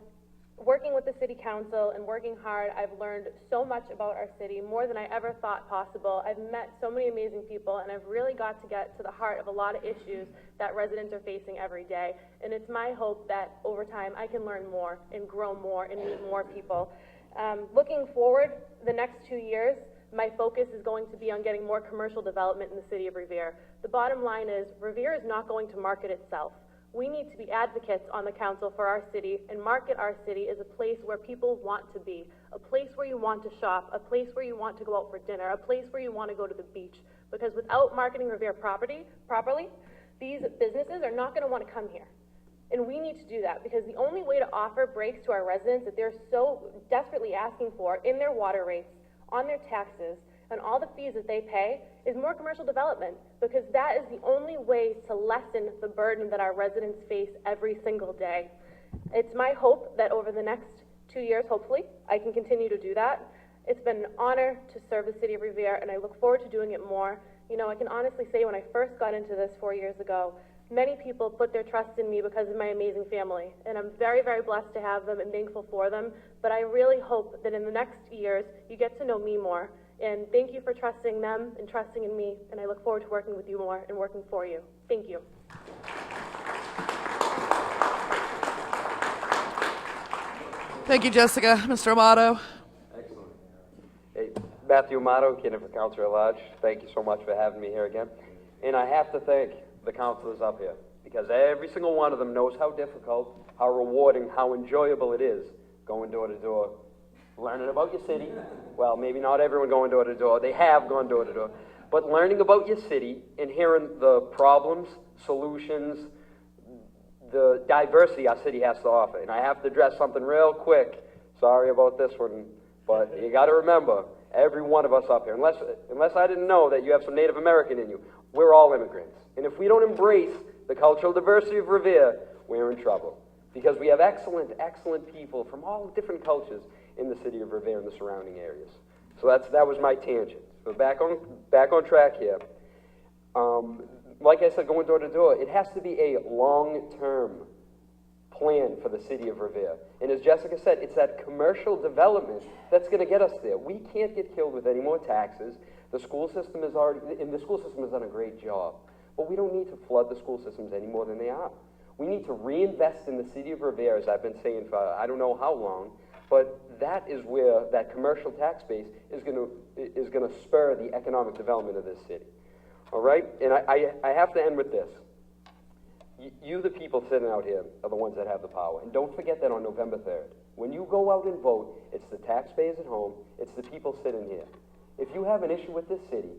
working with the city council and working hard, I've learned so much about our city, more than I ever thought possible. I've met so many amazing people, and I've really got to get to the heart of a lot of issues that residents are facing every day. And it's my hope that over time I can learn more and grow more and meet more people. Looking forward, the next 2 years, my focus is going to be on getting more commercial development in the city of Revere. The bottom line is, Revere is not going to market itself. We need to be advocates on the council for our city and market our city as a place where people want to be, a place where you want to shop, a place where you want to go out for dinner, a place where you want to go to the beach. Because without marketing Revere properly, these businesses are not going to want to come here. And we need to do that because the only way to offer breaks to our residents that they're so desperately asking for in their water rates, on their taxes, and all the fees that they pay is more commercial development, because that is the only way to lessen the burden that our residents face every single day. It's my hope that over the next 2 years, hopefully, I can continue to do that. It's been an honor to serve the city of Revere, and I look forward to doing it more. You know, I can honestly say when I first got into this 4 years ago, many people put their trust in me because of my amazing family, and I'm very, very blessed to have them and thankful for them. But I really hope that in the next years, you get to know me more. And thank you for trusting them and trusting in me, and I look forward to working with you more and working for you. Thank you. Thank you, Jessica. Mr. Amato. Excellent. Hey, Matthew Amato, candidate for Councillor at Large. Thank you so much for having me here again. And I have to thank the councillors up here, because every single one of them knows how difficult, how rewarding, how enjoyable it is going door to door, learning about your city. Well, maybe not everyone going door to door. They have gone door to door. But learning about your city and hearing the problems, solutions, the diversity our city has to offer. And I have to address something real quick. Sorry about this one, but you got to remember, every one of us up here, unless I didn't know that you have some Native American in you, we're all immigrants. And if we don't embrace the cultural diversity of Revere, we're in trouble. Because we have excellent, excellent people from all different cultures in the city of Revere and the surrounding areas. So that was my tangent. So back on track here. Like I said, going door to door, it has to be a long-term plan for the city of Revere. And as Jessica said, it's that commercial development that's going to get us there. We can't get killed with any more taxes. The school system has done a great job. But we don't need to flood the school systems any more than they are. We need to reinvest in the city of Revere, as I've been saying for I don't know how long, but that is where that commercial tax base is going to spur the economic development of this city. All right? And I have to end with this. You, the people sitting out here, are the ones that have the power. And don't forget that on November 3rd, when you go out and vote, it's the taxpayers at home, it's the people sitting here. If you have an issue with this city,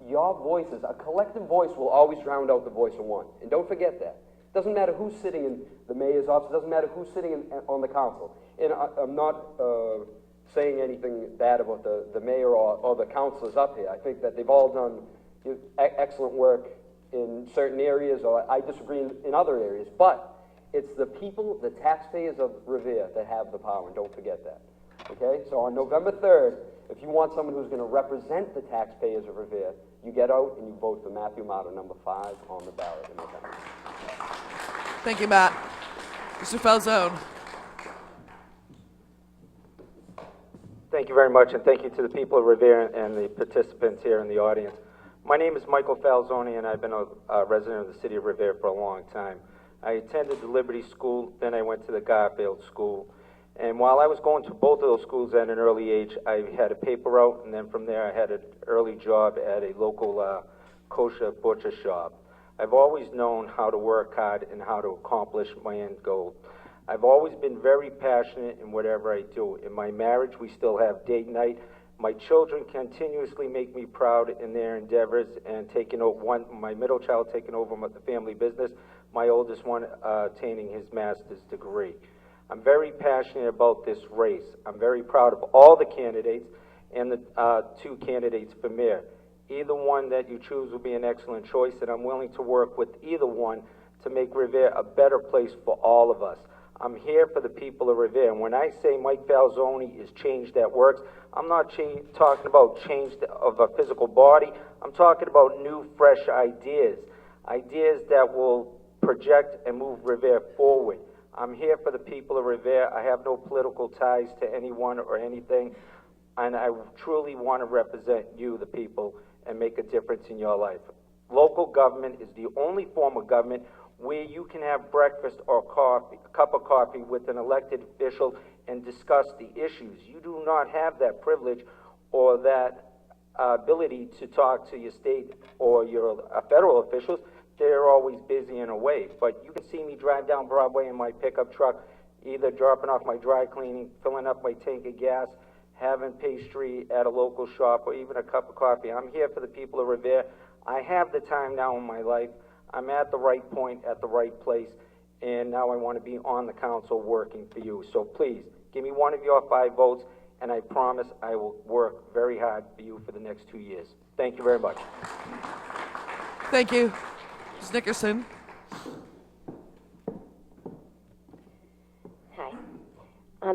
your voices, a collective voice will always drown out the voice of one. And don't forget that. Doesn't matter who's sitting in the mayor's office, doesn't matter who's sitting on the council. And I'm not saying anything bad about the mayor or the councilors up here. I think that they've all done excellent work in certain areas, or I disagree in other areas. But it's the people, the taxpayers of Revere that have the power, and don't forget that. Okay? So on November 3rd, if you want someone who's going to represent the taxpayers of Revere, you get out and you vote for Matthew Amato, number 5 on the ballot in November. Thank you, Matt. Mr. Falzone. Thank you very much, and thank you to the people of Revere and the participants here in the audience. My name is Michael Falzoni, and I've been a resident of the city of Revere for a long time. I attended the Liberty School, then I went to the Garfield School. And while I was going to both of those schools at an early age, I had a paper route, and then from there I had an early job at a local kosher butcher shop. I've always known how to work hard and how to accomplish my end goal. I've always been very passionate in whatever I do. In my marriage, we still have date night. My children continuously make me proud in their endeavors and taking over my middle child taking over the family business, my oldest one attaining his master's degree. I'm very passionate about this race. I'm very proud of all the candidates and the 2 candidates for mayor. Either one that you choose will be an excellent choice, and I'm willing to work with either one to make Revere a better place for all of us. I'm here for the people of Revere, and when I say Mike Falzoni is change that works, I'm not talking about change of a physical body. I'm talking about new, fresh ideas, ideas that will project and move Revere forward. I'm here for the people of Revere. I have no political ties to anyone or anything, and I truly want to represent you, the people, and make a difference in your life. Local government is the only form of government where you can have breakfast or coffee, a cup of coffee with an elected official and discuss the issues. You do not have that privilege or that ability to talk to your state or your federal officials. they're always busy and away. But you can see me drive down Broadway in my pickup truck, either dropping off my dry cleaning, filling up my tank of gas, having pastry at a local shop, or even a cup of coffee. I'm here for the people of Revere. I have the time now in my life. I'm at the right point, at the right place, and now I want to be on the council working for you. So please, give me one of your 5 votes, and I promise I will work very hard for you for the next 2 years. Thank you very much. Thank you. Ms. Nickerson. Hi.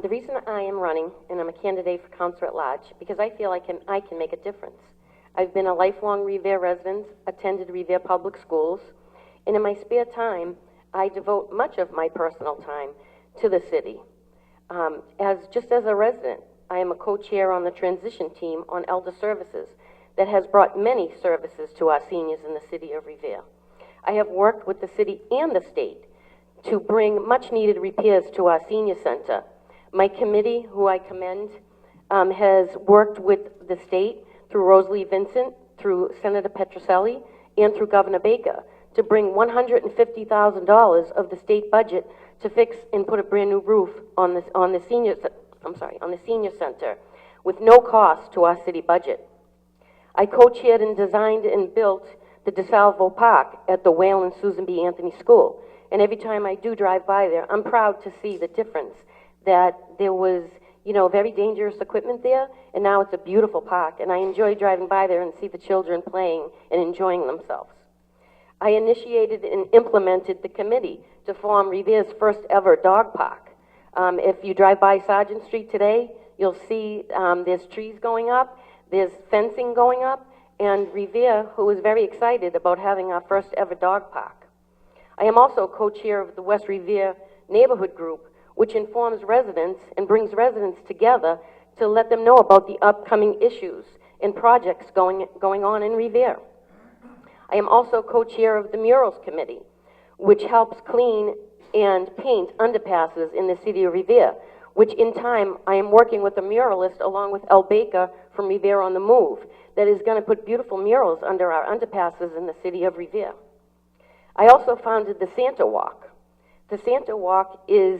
The reason I am running, and I'm a candidate for Councillor at Large, because I feel I can make a difference. I've been a lifelong Revere resident, attended Revere Public Schools, and in my spare time, I devote much of my personal time to the city. Just as a resident, I am a co-chair on the transition team on Elder Services that has brought many services to our seniors in the city of Revere. I have worked with the city and the state to bring much-needed repairs to our senior center. My committee, who I commend, has worked with the state through Rosalie Vincent, through Senator Petroselli, and through Governor Baker to bring $150,000 of the state budget to fix and put a brand new roof on the senior center with no cost to our city budget. I co-chaired and designed and built the DeSalvo Park at the Whale and Susan B. Anthony School. And every time I do drive by there, I'm proud to see the difference that there was, very dangerous equipment there, and now it's a beautiful park. And I enjoy driving by there and see the children playing and enjoying themselves. I initiated and implemented the committee to form Revere's first ever dog park. If you drive by Sargent Street today, you'll see there's trees going up, there's fencing going up, and Revere, who is very excited about having our first ever dog park. I am also co-chair of the West Revere Neighborhood Group, which informs residents and brings residents together to let them know about the upcoming issues and projects going on in Revere. I am also co-chair of the Murals Committee, which helps clean and paint underpasses in the city of Revere, which in time I am working with a muralist along with El Baker from Revere on the Move that is going to put beautiful murals under our underpasses in the city of Revere. I also founded the Santa Walk. The Santa Walk is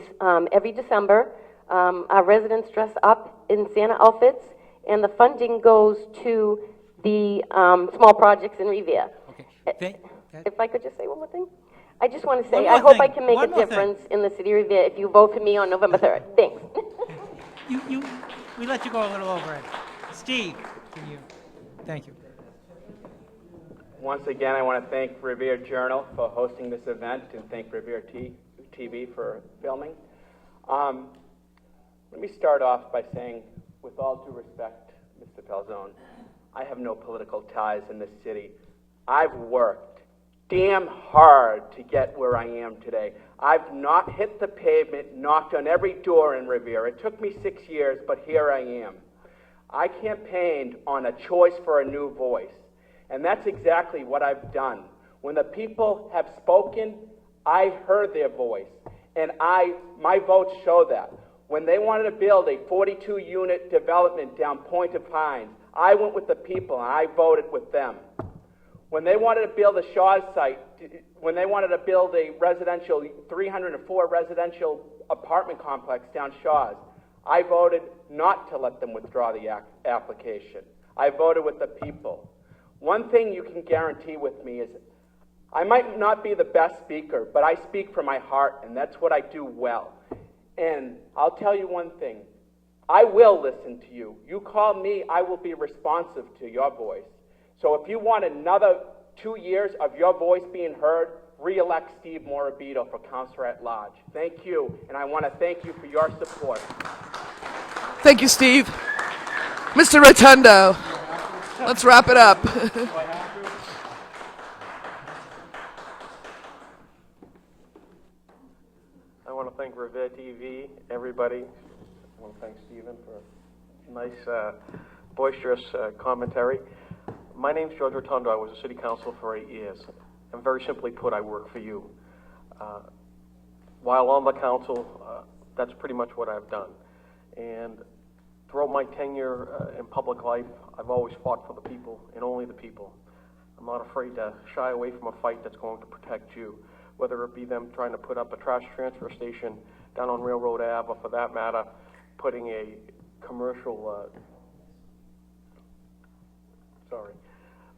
every December. Our residents dress up in Santa outfits, and the funding goes to the small projects in Revere. Okay. If I could just say one more thing. I just want to say, I hope I can make a difference in the city of Revere if you vote for me on November 3rd. Thanks. We let you go a little over it. Steve, can you? Thank you. Once again, I want to thank Revere Journal for hosting this event and thank Revere TV for filming. Let me start off by saying, with all due respect, Mr. Pelzone, I have no political ties in this city. I've worked damn hard to get where I am today. I've not hit the pavement, knocked on every door in Revere. It took me 6 years, but here I am. I campaigned on a choice for a new voice, and that's exactly what I've done. When the people have spoken, I heard their voice, and my votes show that. When they wanted to build a 42-unit development down Point of Pines, I went with the people, and I voted with them. When they wanted to build a Shaw's site, when they wanted to build a 304 residential apartment complex down Shaw's, I voted not to let them withdraw the application. I voted with the people. One thing you can guarantee with me is I might not be the best speaker, but I speak from my heart, and that's what I do well. And I'll tell you one thing. I will listen to you. You call me, I will be responsive to your voice. So if you want another 2 years of your voice being heard, re-elect Steve Morabito for Councillor at Large. Thank you, and I want to thank you for your support. Thank you, Steve. Mr. Rotundo, let's wrap it up. I want to thank Revere TV, everybody. I want to thank Stephen for a nice, boisterous commentary. My name's George Rotundo. I was a city councilor for 8 years. And very simply put, I work for you. While on the council, that's pretty much what I've done. And throughout my tenure in public life, I've always fought for the people and only the people. I'm not afraid to shy away from a fight that's going to protect you, whether it be them trying to put up a trash transfer station down on Railroad Ave, or for that matter, putting a commercial,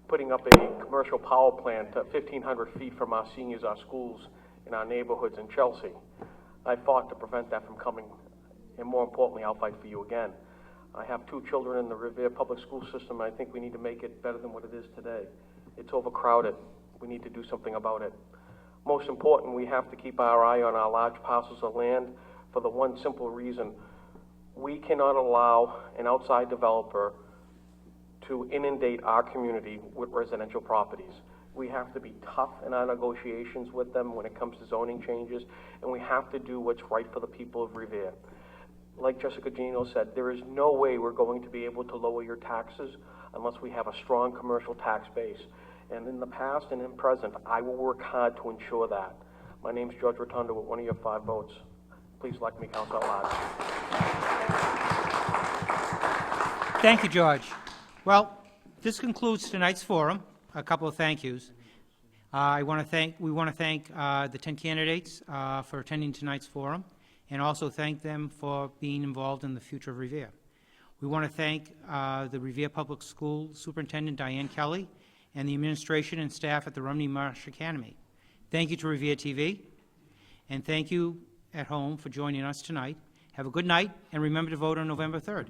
putting up a commercial power plant 1,500 feet from our seniors, our schools, in our neighborhoods in Chelsea. I fought to prevent that from coming, and more importantly, I'll fight for you again. I have 2 children in the Revere public school system, and I think we need to make it better than what it is today. It's overcrowded. We need to do something about it. Most important, we have to keep our eye on our large parcels of land for the one simple reason: we cannot allow an outside developer to inundate our community with residential properties. We have to be tough in our negotiations with them when it comes to zoning changes, and we have to do what's right for the people of Revere. Like Jessica Gino said, there is no way we're going to be able to lower your taxes unless we have a strong commercial tax base. And in the past and in present, I will work hard to ensure that. My name's George Rotundo with one of your 5 votes. Please elect me, Councillor at Large. Thank you, George. Well, this concludes tonight's forum. A couple of thank yous. We want to thank the 10 candidates for attending tonight's forum, and also thank them for being involved in the future of Revere. We want to thank the Revere Public School Superintendent Diane Kelly and the administration and staff at the Rumney Marsh Academy. Thank you to Revere TV, and thank you at home for joining us tonight. Have a good night, and remember to vote on November 3rd.